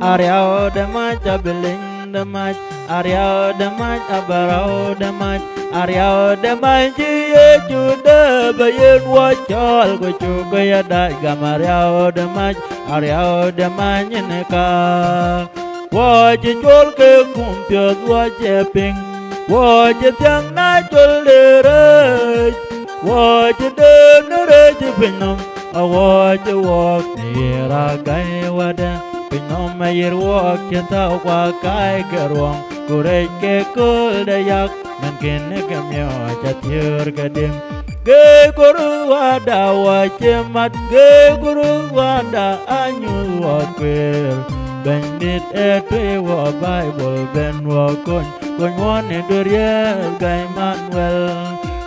Ariao de mach abiling de mach Ariao de mach abarao de mach Ariao de mach ye chude bayen wachal ko chuko ya dai gam Ariao de mach Ariao de mach neka wo chi chol ke kumpyo wo che ping wo chi tiang na chol de re wo chi de ne re chi pinom wo chi wo ni ra gai wa de pinom ma yir wo ki ta wa kai ke ruang ku re ke kul de yak men ken ne ke myo cha thier ke dim ge guru wa da wa che mat ge guru wa da anyu wa kwer Bendit etwe wa Bible ben wa kon wane dorier gai Manuel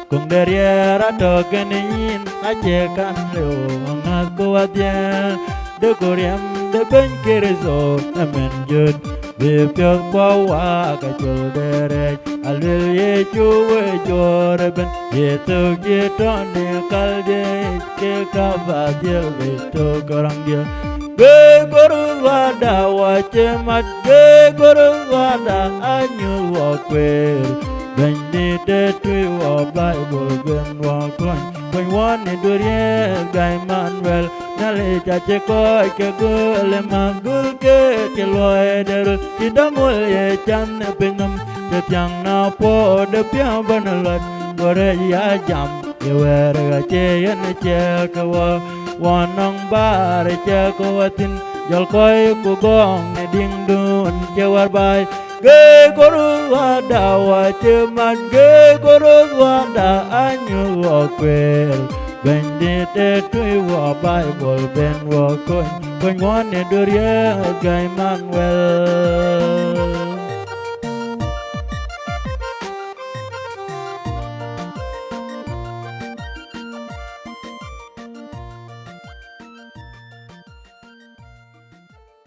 kung dorier ato kenin aje kan leo ngat ko adya de koryam de ben kerezo amen jud be pyo kwa wa ka chul dere alil ye chuwe jore ben ye to ye ton de kal de ke ka ba de be to korang dia Ge guru wada wacemat ge guru wada anyu wa kwer Bendite tui wa Bible ben wa kon wane durie gai Manuel nale chache ko ke gule magul ke loe derul tidamul ye chan pingam te tiang na po de pia banalat gore ya jam ye wer ga che yen che ko wanang bare che ko tin jol koy ku gong ne ding dun che war bai ge guru wada wa che man ge guru wada anyu wa kwer bendite tui wa Bible ben wa kon wane durie gai Manuel